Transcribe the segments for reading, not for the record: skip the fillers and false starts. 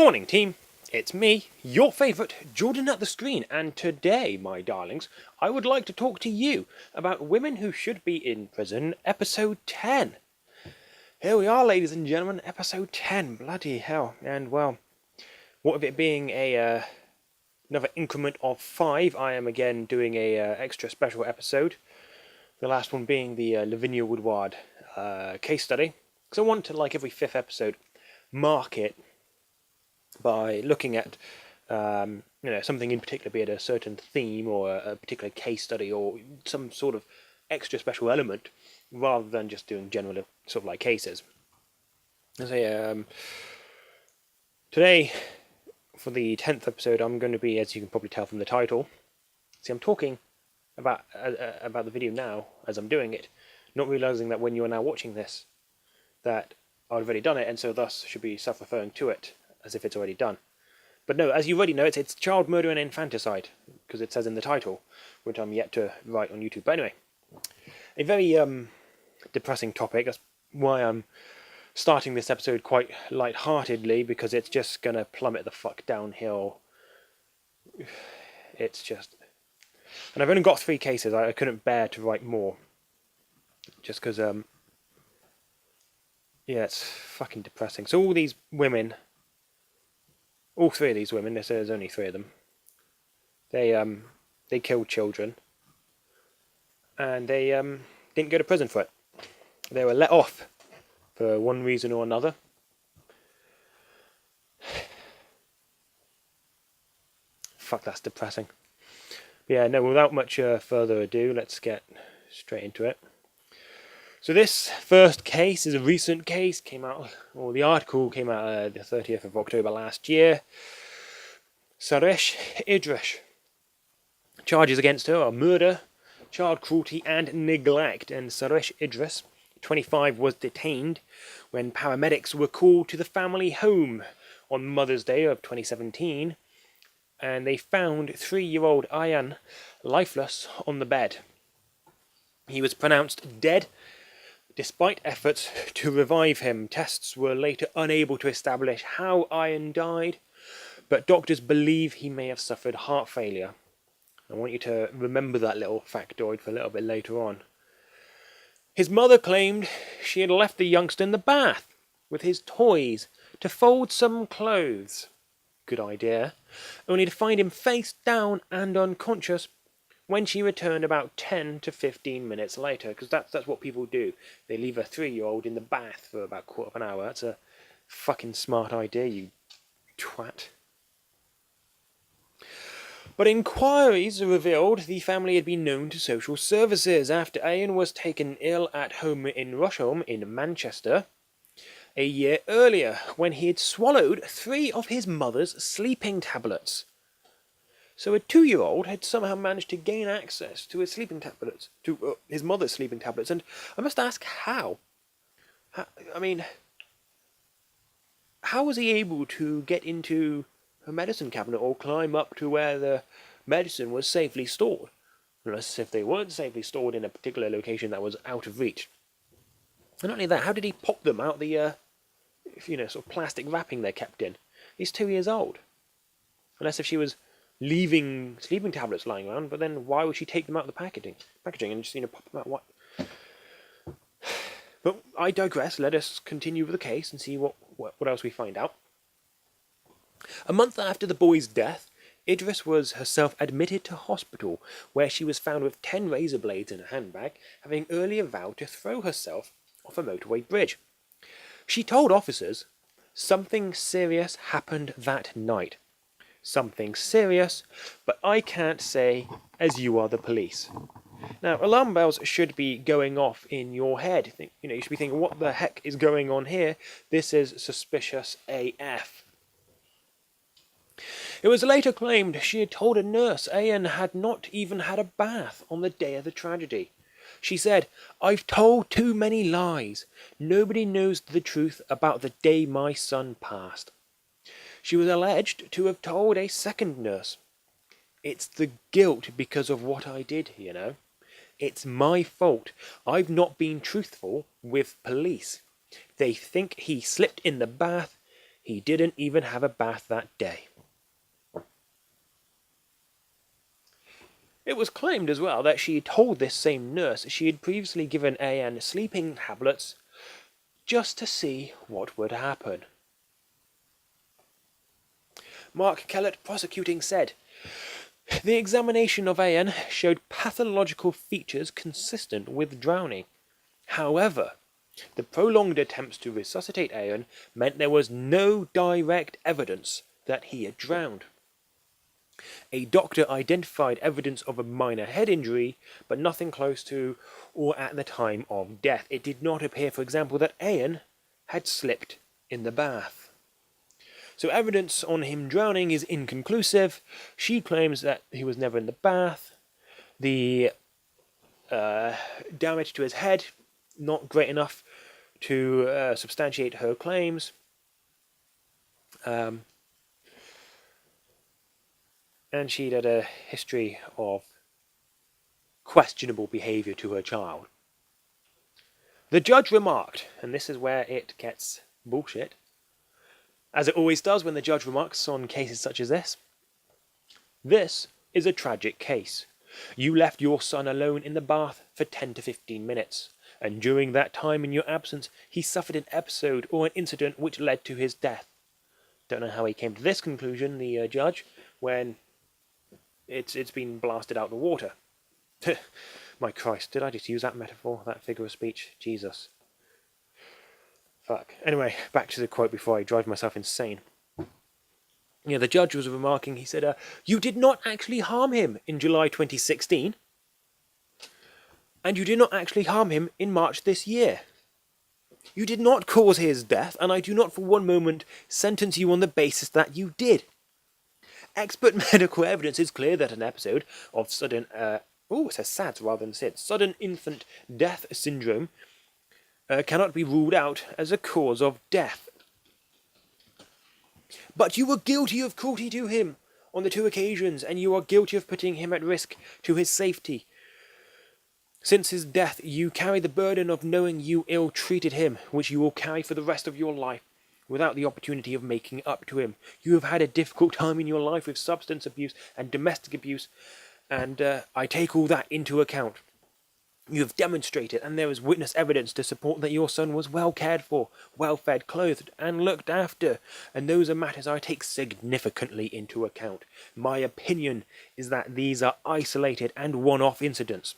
Morning team, it's me, your favourite Jordan at the screen, and today, my darlings, I would like to talk to you about Women Who Should Be in Prison, episode 10. Here we are, ladies and gentlemen, episode 10, bloody hell, and well, what of it being another increment of 5, I am again doing a extra special episode, the last one being the Lavinia Woodward case study, because I want to, like every 5th episode, mark it by looking at something in particular, be it a certain theme or a particular case study or some sort of extra special element, rather than just doing general sort of like cases. So today, for the 10th episode, I'm going to be, as you can probably tell from the title, see, I'm talking about the video now as I'm doing it, not realizing that when you are now watching this, that I've already done it, and so thus should be self-referring to it as if it's already done. But no, as you already know, it's child murder and infanticide, because it says in the title, which I'm yet to write on YouTube. But anyway, a very depressing topic. That's why I'm starting this episode quite light-heartedly, because it's just going to plummet the fuck downhill. It's just... And I've only got 3 cases. I couldn't bear to write more. Just because, yeah, it's fucking depressing. So all these women... All 3 of these women, there's only 3 of them, they killed children, and they didn't go to prison for it. They were let off for one reason or another. Fuck, that's depressing. Yeah, no, without much further ado, let's get straight into it. So this first case is a recent case, the article came out the 30th of October last year. Saresh Idris. Charges against her are murder, child cruelty and neglect, and Saresh Idris, 25, was detained when paramedics were called to the family home on Mother's Day of 2017, and they found 3-year-old Ayan lifeless on the bed. He was pronounced dead. Despite efforts to revive him, tests were later unable to establish how Ayan died, but doctors believe he may have suffered heart failure. I want you to remember that little factoid for a little bit later on. His mother claimed she had left the youngster in the bath with his toys to fold some clothes. Good idea. Only to find him face down and unconscious when she returned about 10 to 15 minutes later, because that's what people do. They leave a 3-year-old in the bath for about a quarter of an hour. That's a fucking smart idea, you twat. But inquiries revealed the family had been known to social services after Ayan was taken ill at home in Rusholme in Manchester a year earlier, when he had swallowed 3 of his mother's sleeping tablets. So a 2-year-old had somehow managed to gain access to his sleeping tablets, to his mother's sleeping tablets, and I must ask how? How was he able to get into her medicine cabinet or climb up to where the medicine was safely stored? Unless if they weren't safely stored in a particular location that was out of reach. And not only that, how did he pop them out the, sort of plastic wrapping they're kept in? He's 2 years old. Unless if she was leaving sleeping tablets lying around, but then why would she take them out of the packaging and just pop them out? What? But I digress. Let us continue with the case and see what else we find out. A month after the boy's death, Idris was herself admitted to hospital, where she was found with 10 razor blades in a handbag, having earlier vowed to throw herself off a motorway bridge. She told officers, "Something serious happened that night. Something serious, but I can't say, as you are the police." Now, alarm bells should be going off in your head. You should be thinking, what the heck is going on here? This is suspicious AF. It was later claimed she had told a nurse Ayan had not even had a bath on the day of the tragedy. She said, "I've told too many lies. Nobody knows the truth about the day my son passed." She was alleged to have told a second nurse, "It's the guilt because of what I did, It's my fault. I've not been truthful with police. They think he slipped in the bath. He didn't even have a bath that day. It was claimed as well that she told this same nurse she had previously given AN sleeping tablets just to see what would happen. Mark Kellett, prosecuting, said, "The examination of AN showed pathological features consistent with drowning. However, the prolonged attempts to resuscitate AN meant there was no direct evidence that he had drowned. A doctor identified evidence of a minor head injury, but nothing close to or at the time of death. It did not appear, for example, that Ian had slipped in the bath. So evidence on him drowning is inconclusive. She claims that he was never in the bath. The damage to his head, not great enough to substantiate her claims. And she'd had a history of questionable behaviour to her child. The judge remarked, and this is where it gets bullshit, as it always does when the judge remarks on cases such as this, "This is a tragic case. You left your son alone in the bath for 10 to 15 minutes, and during that time in your absence, he suffered an episode or an incident which led to his death." Don't know how he came to this conclusion, the judge, when it's been blasted out the water. My Christ, did I just use that metaphor, that figure of speech? Jesus. Fuck. Anyway, back to the quote before I drive myself insane. The judge was remarking, he said, "You did not actually harm him in July 2016, and you did not actually harm him in March this year. You did not cause his death, and I do not for one moment sentence you on the basis that you did. Expert medical evidence is clear that an episode of sudden, it says SADS rather than SIDS, sudden infant death syndrome cannot be ruled out as a cause of death. But you were guilty of cruelty to him on the 2 occasions, and you are guilty of putting him at risk to his safety. Since his death, you carry the burden of knowing you ill-treated him, which you will carry for the rest of your life, without the opportunity of making up to him. You have had a difficult time in your life with substance abuse and domestic abuse, and I take all that into account. You have demonstrated, and there is witness evidence to support that your son was well cared for, well fed, clothed, and looked after, and those are matters I take significantly into account. My opinion is that these are isolated and one-off incidents."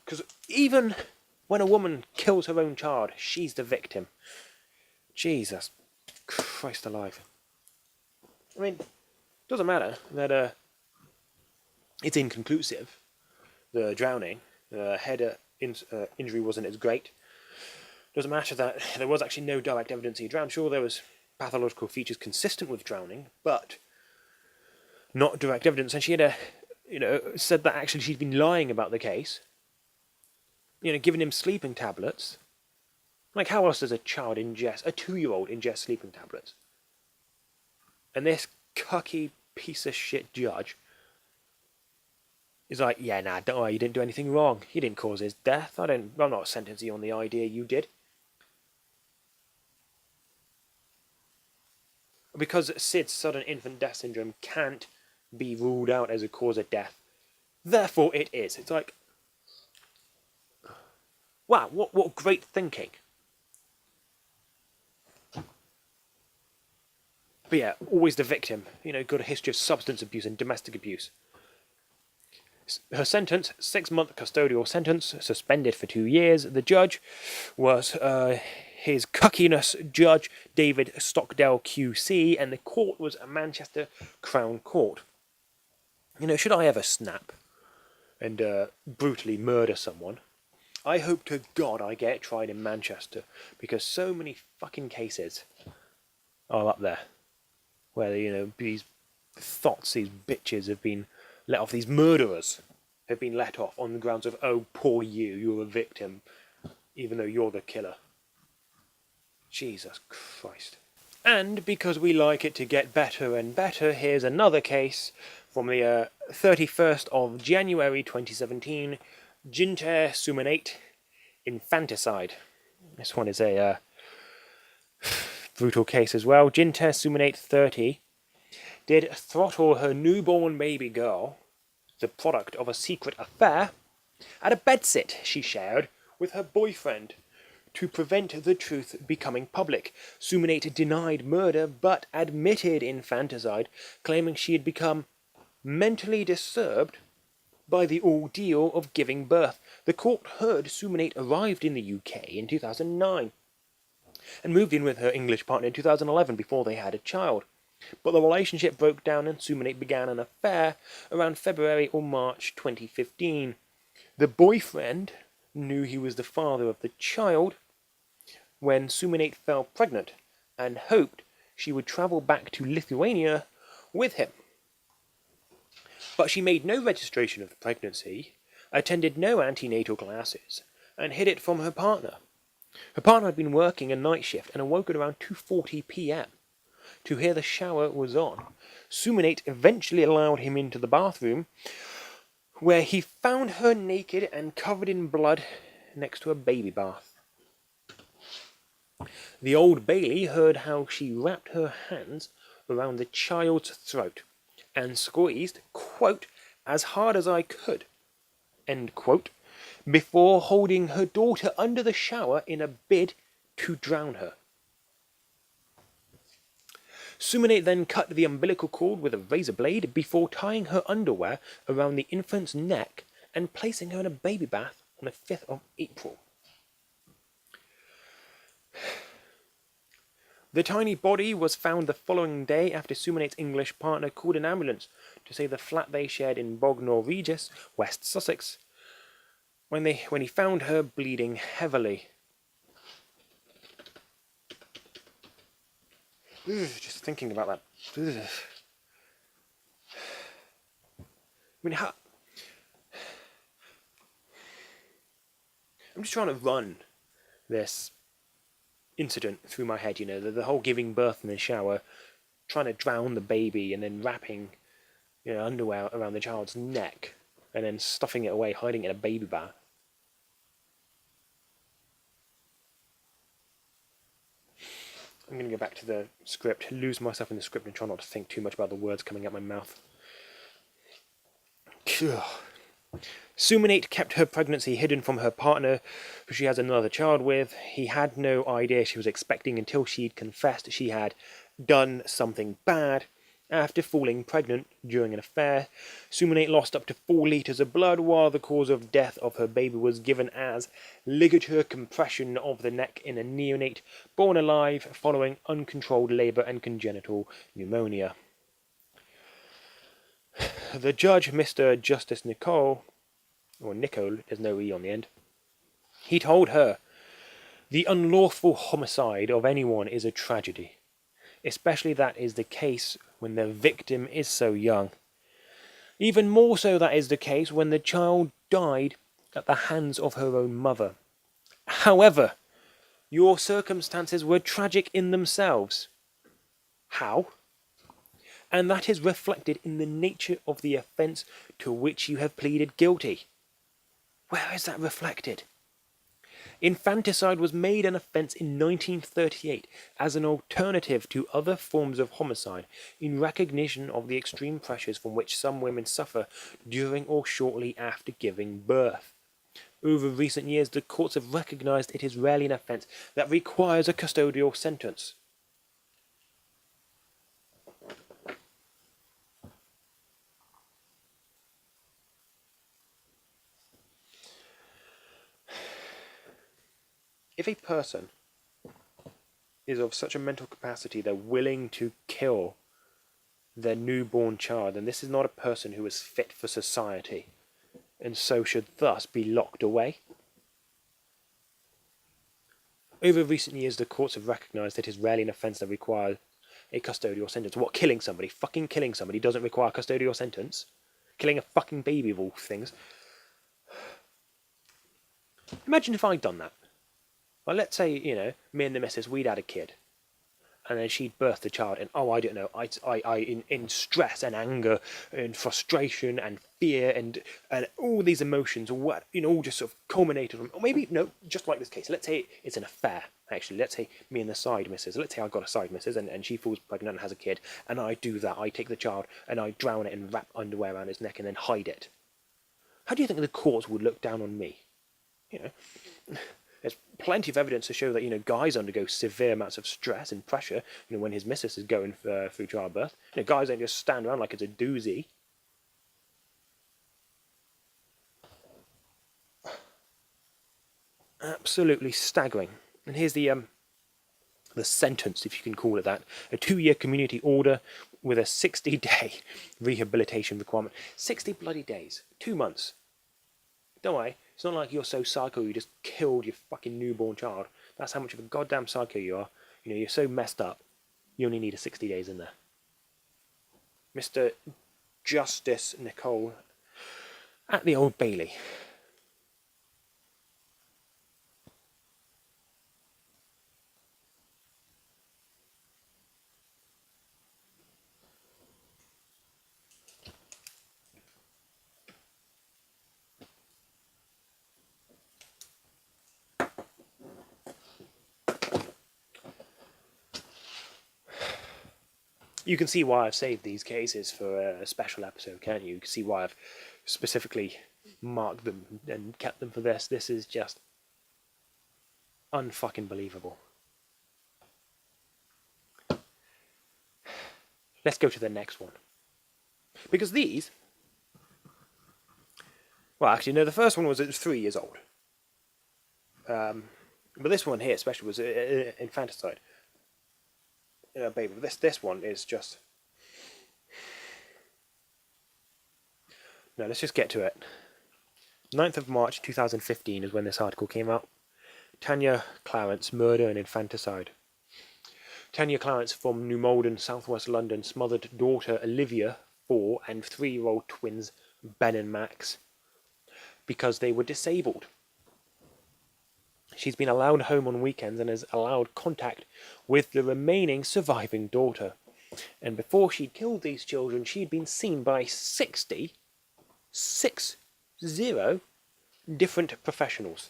Because even when a woman kills her own child, she's the victim. Jesus Christ alive. I mean, it doesn't matter that it's inconclusive. The drowning, head injury wasn't as great. Doesn't matter that there was actually no direct evidence he drowned. Sure, there was pathological features consistent with drowning, but not direct evidence. And she had said that actually she'd been lying about the case. Giving him sleeping tablets. Like, how else does a 2-year-old ingest sleeping tablets? And this cucky piece of shit judge is like, "Yeah, nah, don't worry, you didn't do anything wrong. You didn't cause his death. I'm not sentencing you on the idea you did." Because SIDS, sudden infant death syndrome, can't be ruled out as a cause of death, therefore it is. It's like, wow, what great thinking. But yeah, always the victim. Got a history of substance abuse and domestic abuse. Her sentence, 6-month custodial sentence, suspended for 2 years. The judge was his cockiness judge, David Stockdale QC, and the court was a Manchester Crown Court. Should I ever snap and brutally murder someone, I hope to God I get tried in Manchester, because so many fucking cases are up there where, these thoughts, these bitches have been let off, these murderers have been let off on the grounds of, "Oh, poor you're a victim, even though you're the killer." Jesus Christ. And because we like it to get better and better, here's another case from the 31st of January 2017, Ginter Sumanate, Infanticide. This one is a Brutal case as well. Jinta Suminate 30 did throttle her newborn baby girl, the product of a secret affair, at a bedsit she shared with her boyfriend to prevent the truth becoming public. Suminate denied murder but admitted infanticide, claiming she had become mentally disturbed by the ordeal of giving birth. The court heard Suminate arrived in the UK in 2009 and moved in with her English partner in 2011 before they had a child. But the relationship broke down and Suminate began an affair around February or March 2015. The boyfriend knew he was the father of the child when Suminate fell pregnant and hoped she would travel back to Lithuania with him. But she made no registration of the pregnancy, attended no antenatal classes, and hid it from her partner. Her partner had been working a night shift and awoke at around 2:40 p.m. to hear the shower was on. Suminate eventually allowed him into the bathroom, where he found her naked and covered in blood next to a baby bath. The Old Bailey heard how she wrapped her hands around the child's throat and squeezed, quote, as hard as I could, end quote, before holding her daughter under the shower in a bid to drown her. Suminate then cut the umbilical cord with a razor blade before tying her underwear around the infant's neck and placing her in a baby bath on the 5th of April. The tiny body was found the following day after Suminate's English partner called an ambulance to say the flat they shared in Bognor Regis, West Sussex, when he found her bleeding heavily. Just thinking about that. I mean, I'm just trying to run this incident through my head, the whole giving birth in the shower, trying to drown the baby, and then wrapping, underwear around the child's neck, and then stuffing it away, hiding it in a baby bath. I'm going to go back to the script, lose myself in the script, and try not to think too much about the words coming out my mouth. Suminate kept her pregnancy hidden from her partner, who she has another child with. He had no idea she was expecting until she'd confessed she had done something bad. After falling pregnant during an affair, Suminate lost up to 4 litres of blood, while the cause of death of her baby was given as ligature compression of the neck in a neonate born alive following uncontrolled labour and congenital pneumonia. The judge, Mr. Justice Nicole, there's no E on the end, he told her, "The unlawful homicide of anyone is a tragedy, especially that is the case when the victim is so young. Even more so that is the case when the child died at the hands of her own mother. However, your circumstances were tragic in themselves." How? "And that is reflected in the nature of the offence to which you have pleaded guilty." Where is that reflected? Infanticide was made an offence in 1938 as an alternative to other forms of homicide in recognition of the extreme pressures from which some women suffer during or shortly after giving birth. Over recent years, the courts have recognised it is rarely an offence that requires a custodial sentence. If a person is of such a mental capacity they're willing to kill their newborn child, then this is not a person who is fit for society, and so should thus be locked away. Over recent years, the courts have recognised that it is rarely an offence that requires a custodial sentence. What, killing somebody? Fucking killing somebody doesn't require a custodial sentence? Killing a fucking baby of all things? Imagine if I'd done that. Well, let's say, me and the missus, we'd had a kid. and then she'd birth the child, and I don't know, in stress and anger and frustration and fear and all these emotions, what all just sort of culminated from, or maybe no, just like this case. Let's say it's an affair. Actually, let's say me and the side missus. Let's say I've got a side missus, and she falls pregnant and has a kid, and I do that. I take the child and I drown it and wrap underwear around its neck and then hide it. How do you think the courts would look down on me? There's plenty of evidence to show that guys undergo severe amounts of stress and pressure. When his missus is going through childbirth, guys don't just stand around like it's a doozy. Absolutely staggering. And here's the sentence, if you can call it that: a 2-year community order with a 60-day rehabilitation requirement. 60 bloody days, 2 months. Don't worry. It's not like you're so psycho you just killed your fucking newborn child. That's how much of a goddamn psycho you are. You're so messed up, you only need a 60 days in there. Mr. Justice Nicole at the Old Bailey. You can see why I've saved these cases for a special episode, can't you? You can see why I've specifically marked them and kept them for this. This is just unfucking believable. Let's go to the next one. Because these... Well, actually, no, the first one was 3 years old. But this one here especially was infanticide. Baby, this one is just... No, let's just get to it. 9th of March 2015 is when this article came out. Tanya Clarence, murder and infanticide. Tanya Clarence from New Malden, southwest London, smothered daughter Olivia, 4, and 3-year-old twins Ben and Max because they were disabled. She's been allowed home on weekends and has allowed contact with the remaining surviving daughter. And before she killed these children, she'd been seen by 60 different professionals.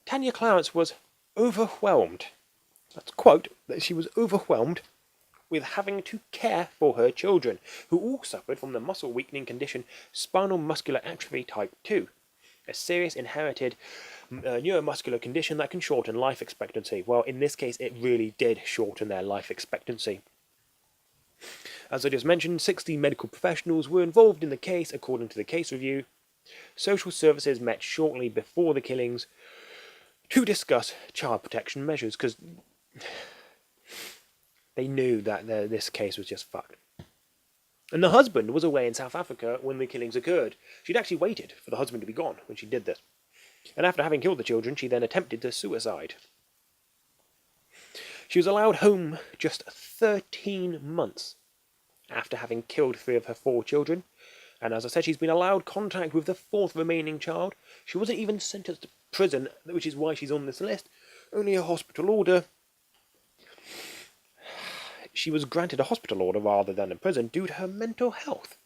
Tanya Clarence was overwhelmed. That's a quote, that she was overwhelmed with having to care for her children, who all suffered from the muscle weakening condition spinal muscular atrophy type 2. A serious inherited neuromuscular condition that can shorten life expectancy. Well, in this case, it really did shorten their life expectancy. As I just mentioned, 60 medical professionals were involved in the case, according to the case review. Social services met shortly before the killings to discuss child protection measures, because they knew that this case was just fucked. And the husband was away in South Africa when the killings occurred. She'd actually waited for the husband to be gone when she did this. And after having killed the children, she then attempted to suicide. She was allowed home just 13 months after having killed 3 of her 4 children. And as I said, she's been allowed contact with the 4th remaining child. She wasn't even sentenced to prison, which is why she's on this list. Only a hospital order. She was granted a hospital order rather than a prison due to her mental health.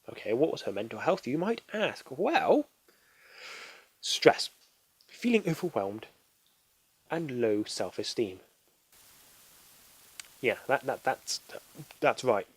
Okay, what was her mental health, you might ask? Well, stress, feeling overwhelmed, and low self-esteem. Yeah, that's right.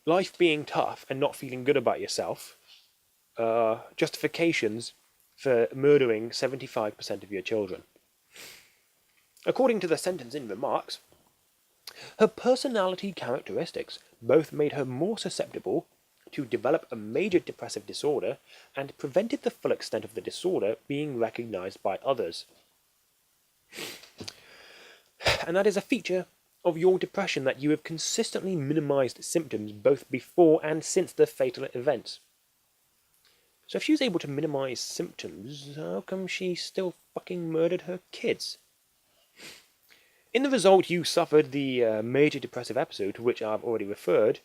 Life being tough and not feeling good about yourself are justifications for murdering 75% of your children. According to the sentencing remarks, her personality characteristics both made her more susceptible to develop a major depressive disorder and prevented the full extent of the disorder being recognized by others. And that is a feature of your depression, that you have consistently minimized symptoms both before and since the fatal events. So if she was able to minimize symptoms, how come she still fucking murdered her kids? In the result, you suffered the major depressive episode to which I've already referred,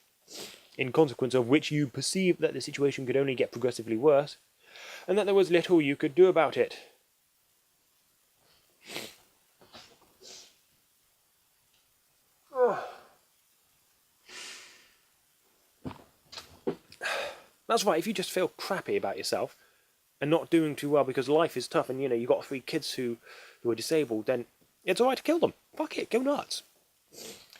in consequence of which you perceived that the situation could only get progressively worse, and that there was little you could do about it. That's right, if you just feel crappy about yourself and not doing too well because life is tough and, you know, you've got 3 kids who are disabled, then it's alright to kill them. Fuck it, go nuts.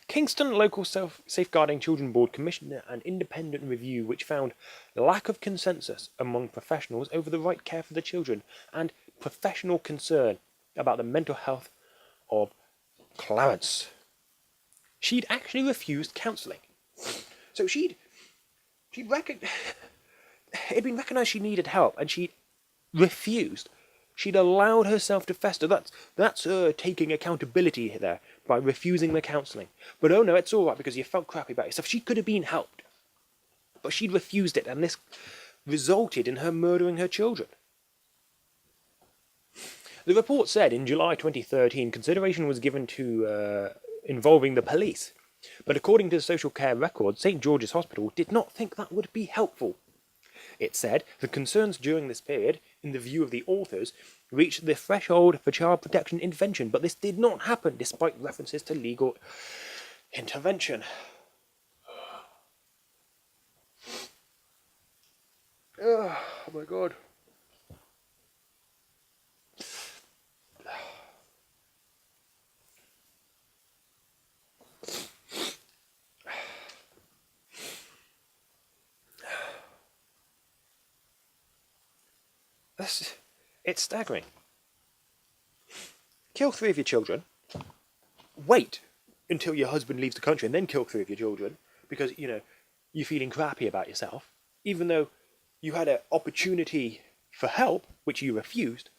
Kingston Local Safeguarding Children Board commissioned an independent review which found lack of consensus among professionals over the right care for the children and professional concern about the mental health of Clarence. She'd actually refused counselling. So it'd been recognised she needed help and she refused. She'd allowed herself to fester. That's her taking accountability there by refusing the counselling. But oh no, it's all right because you felt crappy about yourself. She could have been helped. But she'd refused it, and this resulted in her murdering her children. The report said in July 2013 consideration was given to involving the police. But according to the social care records, St George's Hospital did not think that would be helpful. It said the concerns during this period, in the view of the authors, reached the threshold for child protection intervention, but this did not happen despite references to legal intervention. Oh my god. It's staggering. Kill 3 of your children. Wait until your husband leaves the country and then kill 3 of your children because, you know, you're feeling crappy about yourself, even though you had an opportunity for help, which you refused.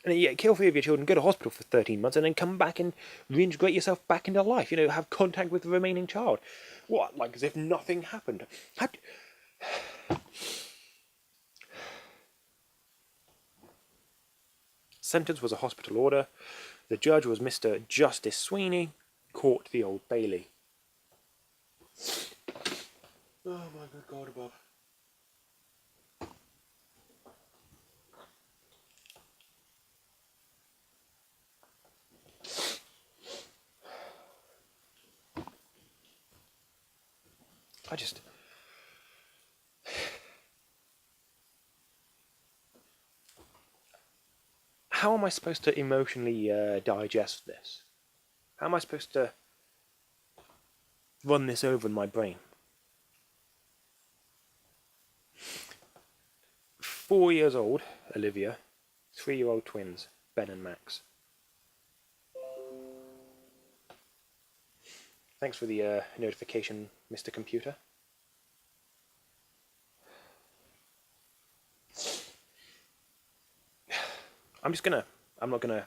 And then you kill 3 of your children, go to hospital for 13 months, and then come back and reintegrate yourself back into life. You know, have contact with the remaining child. What? Like as if nothing happened. Sentence was a hospital order. The judge was Mr. Justice Sweeney, court the Old Bailey. Oh my good God above. How am I supposed to emotionally digest this? How am I supposed to run this over in my brain? 4 years old, Olivia. 3-year-old twins, Ben and Max. Thanks for the notification, Mr. Computer. I'm not gonna,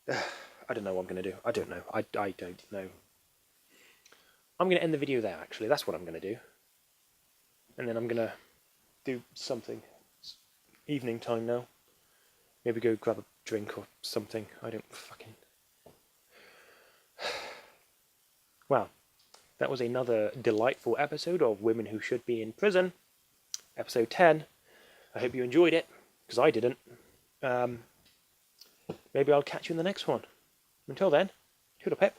I don't know what I'm gonna do. I don't know. I don't know. I'm gonna end the video there, actually. That's what I'm gonna do. And then I'm gonna do something. It's evening time now. Maybe go grab a drink or something. I don't fucking... Well, that was another delightful episode of Women Who Should Be in Prison. Episode 10. I hope you enjoyed it, because I didn't. Maybe I'll catch you in the next one. Until then, toodle pip.